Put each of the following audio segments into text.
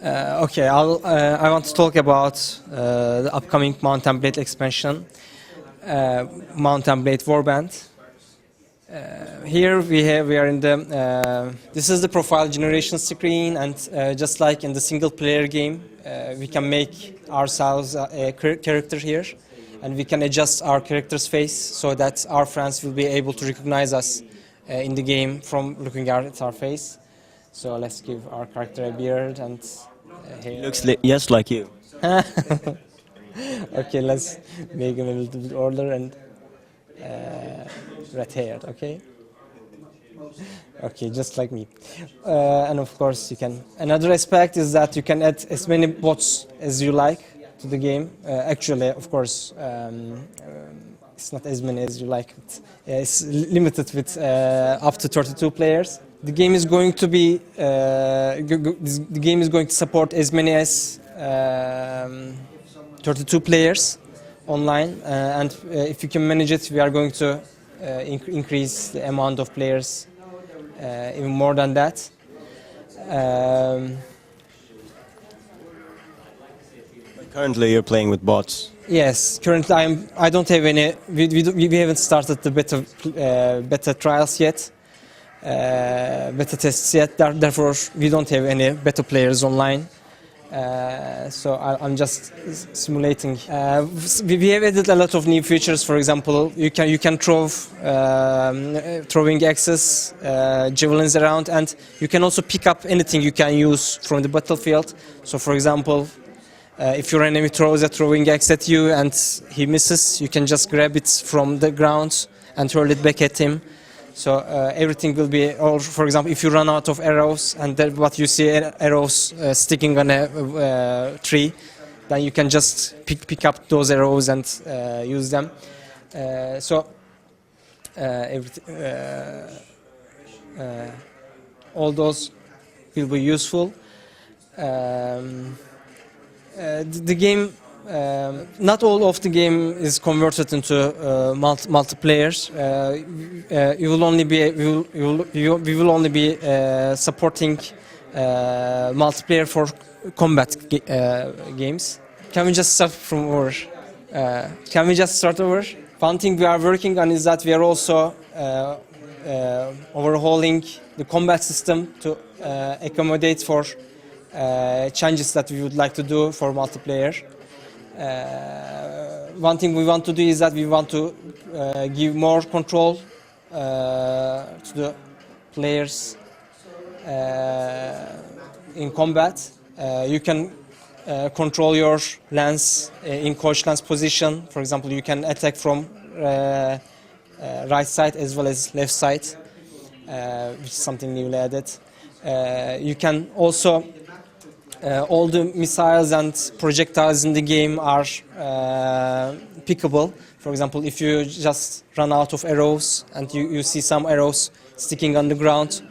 Okay, I want to talk about the upcoming Mount & Blade expansion, Mount & Blade Warband. Here we are in the, this is the profile generation screen, and just like in the single player game, we can make ourselves a character here, and we can adjust our character's face so that our friends will be able to recognize us in the game from looking at our face. So let's give our character a beard and hair. He looks just like you. Okay, let's make him a little bit older and red-haired, okay? Okay, just like me. And of course you can... Another aspect is that you can add as many bots as you like to the game. Actually, of course, it's not as many as you like. It's limited with up to 32 players. The game is going to be the game is going to support as many as 32 players online, and if you can manage it, we are going to increase the amount of players even more than that. Currently, you're playing with bots. Yes, currently I don't have any. We haven't started the beta trials yet. Beta tests yet, therefore we don't have any beta players online. So I'm just simulating. We have added a lot of new features. For example, you can throw throwing axes, javelins around, and you can also pick up anything you can use from the battlefield. So, for example, if your enemy throws a throwing axe at you and he misses, you can just grab it from the ground and throw it back at him. So everything will be, or for example, if you run out of arrows and what you see arrows sticking on a tree, then you can just pick up those arrows and use them. All those will be useful. The game. Not all of the game is converted into multiplayer. We will only be supporting multiplayer for combat games. Can we just start from over? One thing we are working on is that we are also overhauling the combat system to accommodate for changes that we would like to do for multiplayer. One thing we want to do is that we want to give more control to the players in combat. You can control your lance in coach lance position. For example, you can attack from right side as well as left side, which is something newly added. You can also all the missiles and projectiles in the game are pickable. For example, if you just run out of arrows and you see some arrows sticking on the ground,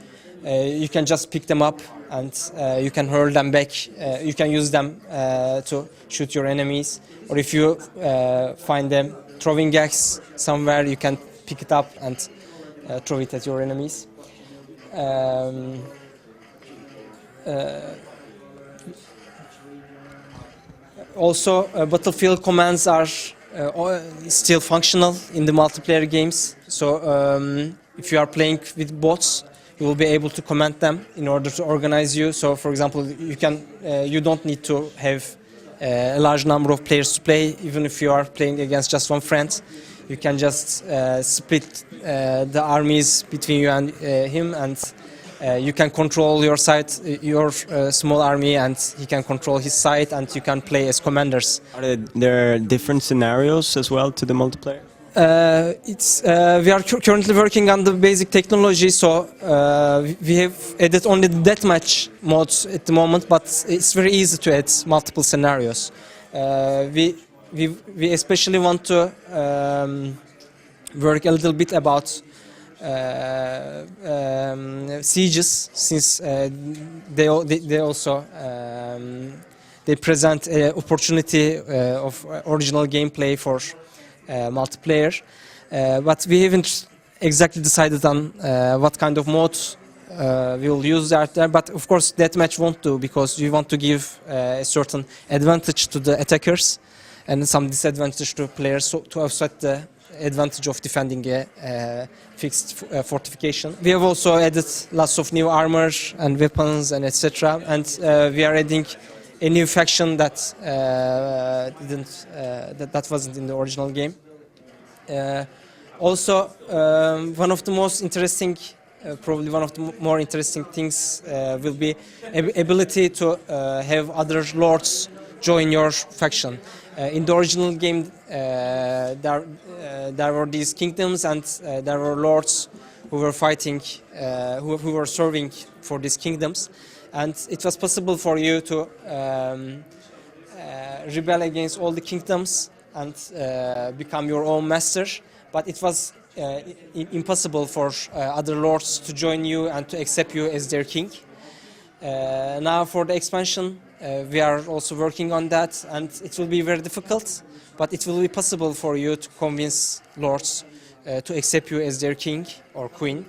you can just pick them up and you can hurl them back. You can use them to shoot your enemies. Or if you find a throwing axe somewhere, you can pick it up and throw it at your enemies. Also, battlefield commands are still functional in the multiplayer games. So, if you are playing with bots, you will be able to command them in order to organize you. So, for example, you don't need to have a large number of players to play. Even if you are playing against just one friend, you can just split the armies between you and him, and you can control your side, your small army, and he can control his side, and you can play as commanders. Are there different scenarios as well to the multiplayer? We are currently working on the basic technology, so we have added only the deathmatch modes at the moment, but it's very easy to add multiple scenarios. We especially want to work a little bit about sieges, since they also present an opportunity of original gameplay for multiplayer, but we haven't exactly decided on what kind of modes we will use that there. But of course, deathmatch won't do because we want to give a certain advantage to the attackers and some disadvantage to players, so to offset the advantage of defending a fixed fortification. We have also added lots of new armor and weapons and etc. And we are adding a new faction that that wasn't in the original game. Also, one of the most interesting, probably one of the more interesting things will be ability to have other lords join your faction. In the original game, there were these kingdoms and there were lords who were fighting, who were serving for these kingdoms. And it was possible for you to rebel against all the kingdoms and become your own master. But it was impossible for other lords to join you and to accept you as their king. Now for the expansion, we are also working on that, and it will be very difficult, but it will be possible for you to convince lords to accept you as their king or queen.